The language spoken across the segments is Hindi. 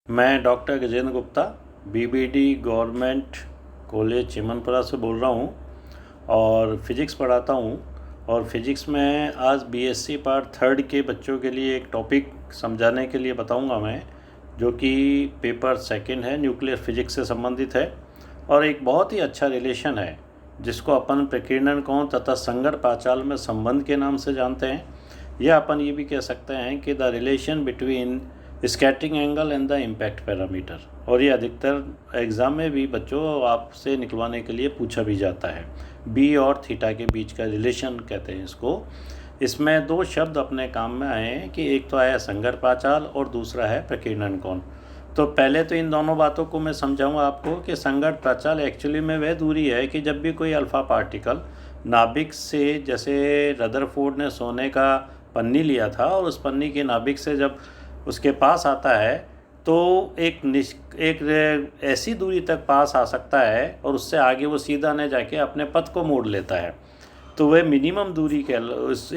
मैं doctor Gajendra Gupta BBD government college Chimanpura से बोल रहा हूँ और फिज़िक्स पढ़ाता हूँ। और फिज़िक्स में आज बीएससी पार्ट थर्ड के बच्चों के लिए एक टॉपिक समझाने के लिए बताऊँगा मैं, जो कि पेपर सेकंड है, न्यूक्लियर फिज़िक्स से संबंधित है और एक बहुत ही अच्छा रिलेशन है जिसको अपन प्रकीर्णन कोण तथा संगत पांचाल में संबंध के नाम से जानते हैं। या अपन ये भी कह सकते हैं कि the relation between scattering angle and the impact parameter. और ये अधिकतर एग्ज़ाम में भी बच्चों आपसे निकलवाने के लिए पूछा भी जाता है। बी और थीटा के बीच का रिलेशन कहते हैं इसको। इसमें दो शब्द अपने काम में आए हैं कि एक तो आया संगत पांचाल और दूसरा है प्रकीर्णन कोण। तो पहले तो इन दोनों बातों को मैं समझाऊंगा आपको कि संगत पांचाल एक्चुअली में वह दूरी है कि जब भी कोई अल्फ़ा पार्टिकल नाभिक से, जैसे रदरफोर्ड ने सोने का पन्नी लिया था और उस पन्नी के नाभिक से जब उसके पास आता है तो एक ऐसी दूरी तक पास आ सकता है और उससे आगे वो सीधा न जाके अपने पथ को मोड़ लेता है। तो वह मिनिमम दूरी के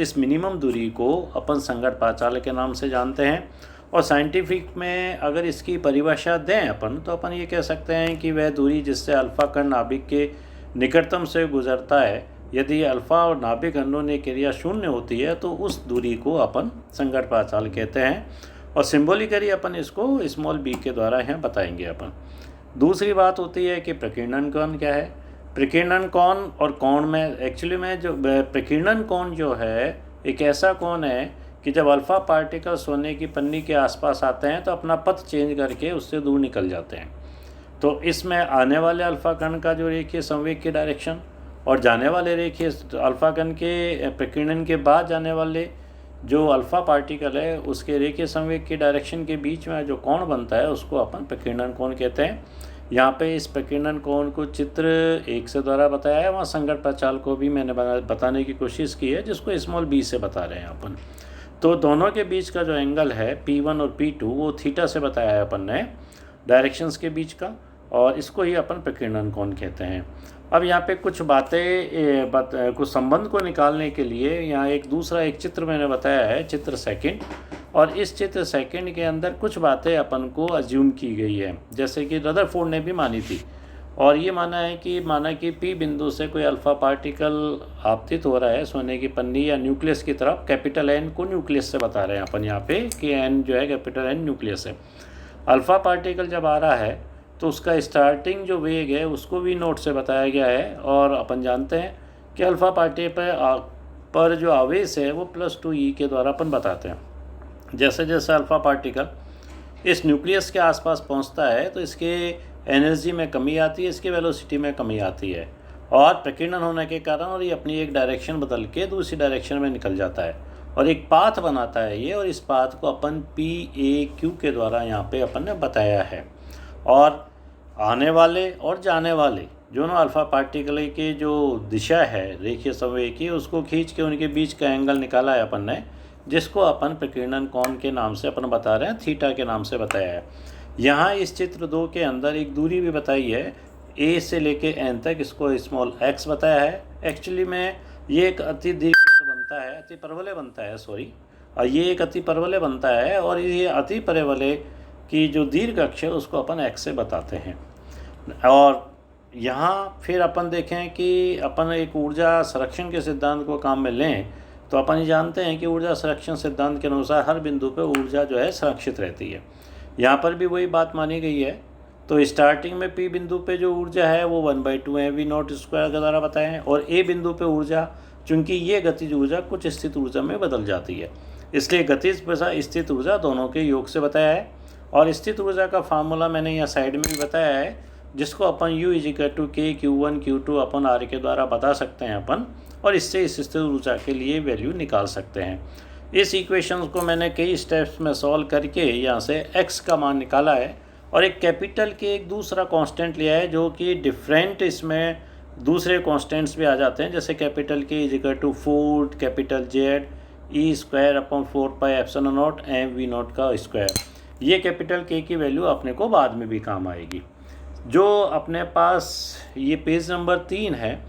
इस मिनिमम दूरी को अपन संगत पांचाल के नाम से जानते हैं। और साइंटिफिक में अगर इसकी परिभाषा दें अपन, तो अपन ये कह सकते हैं कि वह दूरी जिससे अल्फ़ा कण नाभिक के निकटतम से गुजरता है, यदि अल्फ़ा और नाभिक अन्योन्य क्रिया शून्य होती है तो उस दूरी को अपन संगत पांचाल कहते हैं। और सिंबॉलिकली अपन इसको स्मॉल बी के द्वारा यहाँ बताएंगे अपन। दूसरी बात होती है कि प्रकीर्णन कोण क्या है। प्रकीर्णन कोण और कोण में एक्चुअली में जो प्रकीर्णन कोण जो है एक ऐसा कोण है कि जब अल्फ़ा पार्टिकल सोने की पन्नी के आसपास आते हैं तो अपना पथ चेंज करके उससे दूर निकल जाते हैं। तो इसमें आने वाले अल्फ़ा कण का जो रेखीय संवेग की डायरेक्शन और जाने वाले रेखीय अल्फ़ा कण के प्रकीर्णन के बाद जाने वाले जो अल्फ़ा पार्टिकल है उसके रेखीय संवेग की डायरेक्शन के बीच में जो कोण बनता है उसको अपन प्रकीर्णन कोण कहते हैं। यहाँ पे इस प्रकीर्णन कोण को चित्र 1 से द्वारा बताया है, वहाँ संगत पांचाल को भी मैंने बताने की कोशिश की है जिसको स्मॉल बी से बता रहे हैं अपन। तो दोनों के बीच का जो एंगल है P1 और P2 वो थीटा से बताया है अपन ने, डायरेक्शंस के बीच का, और इसको ही अपन प्रकीर्णन कोण कहते हैं। अब यहाँ पे कुछ कुछ संबंध को निकालने के लिए यहाँ एक चित्र मैंने बताया है, चित्र सेकंड। और इस चित्र सेकंड के अंदर कुछ बातें अपन को अज्यूम की गई है, जैसे कि रदरफोर्ड ने भी मानी थी। और ये माना कि पी बिंदु से कोई अल्फ़ा पार्टिकल आपतित हो रहा है सोने की पन्नी या न्यूक्लियस की तरफ। कैपिटल एन को न्यूक्लियस से बता रहे हैं अपन यहाँ पे कि एन जो है कैपिटल एन न्यूक्लियस है। अल्फ़ा पार्टिकल जब आ रहा है तो उसका स्टार्टिंग जो वेग है उसको भी नोट से बताया गया है। और अपन जानते हैं कि अल्फ़ा पार्टिकल पर जो आवेश है वो +2e के द्वारा अपन बताते हैं। जैसे जैसे अल्फ़ा पार्टिकल इस न्यूक्लियस के आसपास पहुंचता है तो इसके एनर्जी में कमी आती है, इसकी वेलोसिटी में कमी आती है, और प्रकीर्णन होने के कारण और ये अपनी एक डायरेक्शन बदल के दूसरी डायरेक्शन में निकल जाता है और एक पाथ बनाता है ये। और इस पाथ को अपन PAQ के द्वारा यहाँ पे अपन ने बताया है। और आने वाले और जाने वाले दोनों अल्फ़ा पार्टिकल की जो दिशा है रेखीय संवेग की, उसको खींच के उनके बीच का एंगल निकाला है अपन ने, जिसको अपन प्रकीर्णन कोण के नाम से अपन बता रहे हैं, थीटा के नाम से बताया है। यहाँ इस चित्र 2 के अंदर एक दूरी भी बताई है A से लेके N तक, इसको स्मॉल x बताया है। एक्चुअली में ये एक अति दीर्घ बनता है, अति परवलय बनता है, और ये एक अति परवलय बनता है। और ये अति परवलय की जो दीर्घ अक्ष है उसको अपन x से बताते हैं। और यहाँ फिर अपन देखें कि अपन एक ऊर्जा संरक्षण के सिद्धांत को काम में लें तो अपन ये जानते हैं कि ऊर्जा संरक्षण सिद्धांत के अनुसार हर बिंदु पे ऊर्जा जो है संरक्षित रहती है। यहाँ पर भी वही बात मानी गई है। तो स्टार्टिंग में P बिंदु पे जो ऊर्जा है वो 1/2 mv0 स्क्वायर के द्वारा बताया है। और A बिंदु पे ऊर्जा, चूँकि ये गतिज ऊर्जा कुछ स्थित ऊर्जा में बदल जाती है, इसलिए गतिज तथा स्थित ऊर्जा दोनों के योग से बताया है। और स्थित ऊर्जा का फार्मूला मैंने यहाँ साइड में भी बताया है, जिसको अपन U = K Q1 Q2 अपन R के द्वारा बता सकते हैं अपन, और इससे इस स्थित ऊर्जा के लिए वैल्यू निकाल सकते हैं। इस इक्वेशन को मैंने कई स्टेप्स में सॉल्व करके यहाँ से x का मान निकाला है और एक कैपिटल के एक दूसरा कांस्टेंट लिया है, जो कि डिफरेंट इसमें दूसरे कांस्टेंट्स भी आ जाते हैं, जैसे capital K = 4 capital Z E²/4πε0 mv0 का स्क्वायर। ये कैपिटल K की वैल्यू अपने को बाद में भी काम आएगी। जो अपने पास ये पेज नंबर 3 है,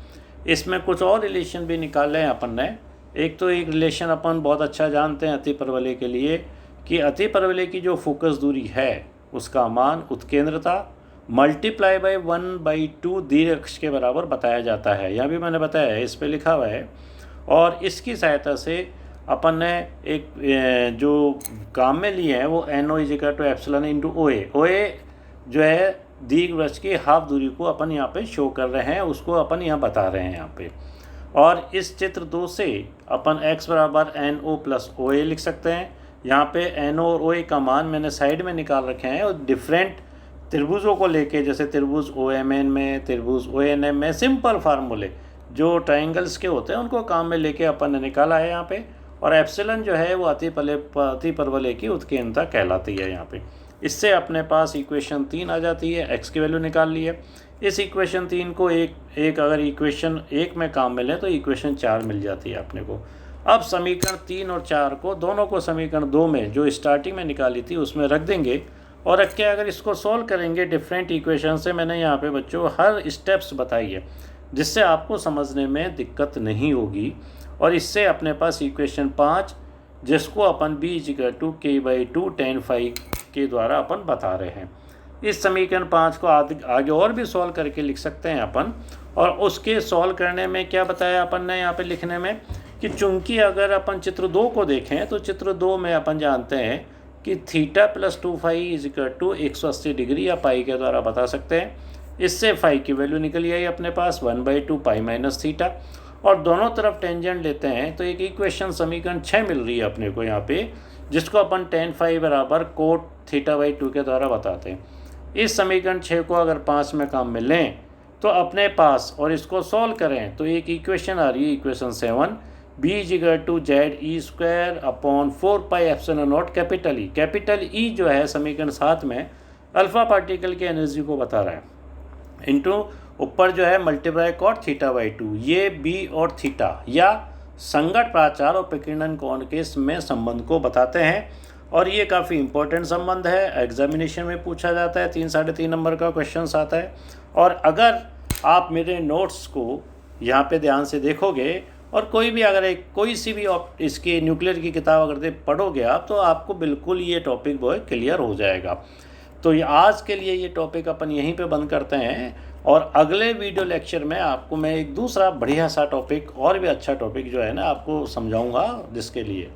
इसमें कुछ और रिलेशन भी निकाले हैं अपन ने। एक रिलेशन अपन बहुत अच्छा जानते हैं अति परवलय के लिए, कि अति परवलय की जो फोकस दूरी है उसका मान उत्केंद्रता मल्टीप्लाई बाय 1/2 दीर्घ अक्ष के बराबर बताया जाता है। यहाँ भी मैंने बताया है, इस पे लिखा हुआ है। और इसकी सहायता से अपन ने एक जो काम में लिए हैं वो NO = epsilon into OA। OA जो है दीर्घवृत्त की हाफ दूरी को अपन यहाँ पे शो कर रहे हैं, उसको अपन यहाँ बता रहे हैं यहाँ पे। और इस चित्र 2 से अपन x बराबर NO + OA लिख सकते हैं। यहाँ पे NO और OA का मान मैंने साइड में निकाल रखे हैं और डिफरेंट त्रिभुजों को लेके, जैसे त्रिभुज OMN में, त्रिभुज ONM में, सिंपल फार्मूले जो ट्रायंगल्स के होते हैं उनको काम में लेके अपन ने निकाला है यहाँ पे। और एप्सिलॉन जो है वो अति परवलय की उत्केंद्रता कहलाती है यहाँ पे। इससे अपने पास इक्वेशन 3 आ जाती है, x की वैल्यू निकाल ली है। इस इक्वेशन 3 को एक अगर इक्वेशन 1 में काम में लें तो इक्वेशन 4 मिल जाती है अपने को। अब समीकरण 3 और 4 को दोनों को समीकरण 2 में जो स्टार्टिंग में निकाली थी उसमें रख देंगे और रख के अगर इसको सॉल्व करेंगे डिफरेंट इक्वेशन से, मैंने यहाँ पे बच्चों हर स्टेप्स बताई है जिससे आपको समझने में दिक्कत नहीं होगी। और इससे अपने पास इक्वेशन 5 जिसको अपन b = k/2 tan phi के द्वारा अपन बता रहे हैं, इस समीकरण 5 को आगे और भी सॉल्व करके लिख सकते हैं अपन। और उसके सॉल्व करने में क्या बताया अपन ने यहाँ पे लिखने में कि चूंकि अगर अपन चित्र 2 को देखें तो चित्र 2 में अपन जानते हैं कि थीटा + 2φ = 180 डिग्री या पाई के द्वारा बता सकते हैं। इससे फाई की वैल्यू निकली आई अपने पास 1/2 π - थीटा। और दोनों तरफ टेंजेंट लेते हैं तो एक इक्वेशन समीकरण 6 मिल रही है अपने को यहाँ पे, जिसको अपन tan phi बराबर cot θ/2 के द्वारा बताते हैं। इस समीकरण 6 को अगर 5 में काम में लें तो अपने पास और इसको सॉल्व करें तो एक इक्वेशन आ रही है, equation 7, b = ZE² 4πε0 capital E। Capital E जो है समीकरण 7 में अल्फा पार्टिकल की एनर्जी को बता रहा है, इंटू ऊपर जो है मल्टीप्लाई cot θ/2। ये b और थीटा या संगत प्राचार और प्रकीर्णन कोण के में संबंध को बताते हैं। और ये काफ़ी इंपॉर्टेंट संबंध है, एग्जामिनेशन में पूछा जाता है, 3 साढ़े 3 नंबर का क्वेश्चन आता है। और अगर आप मेरे नोट्स को यहाँ पे ध्यान से देखोगे और कोई सी भी इसकी न्यूक्लियर की किताब अगर पढ़ोगे आप तो आपको बिल्कुल ये टॉपिक वो क्लियर हो जाएगा। तो ये आज के लिए ये टॉपिक अपन यहीं पे बंद करते हैं और अगले वीडियो लेक्चर में आपको मैं एक दूसरा बढ़िया सा टॉपिक और भी अच्छा टॉपिक जो है ना आपको समझाऊंगा, जिसके लिए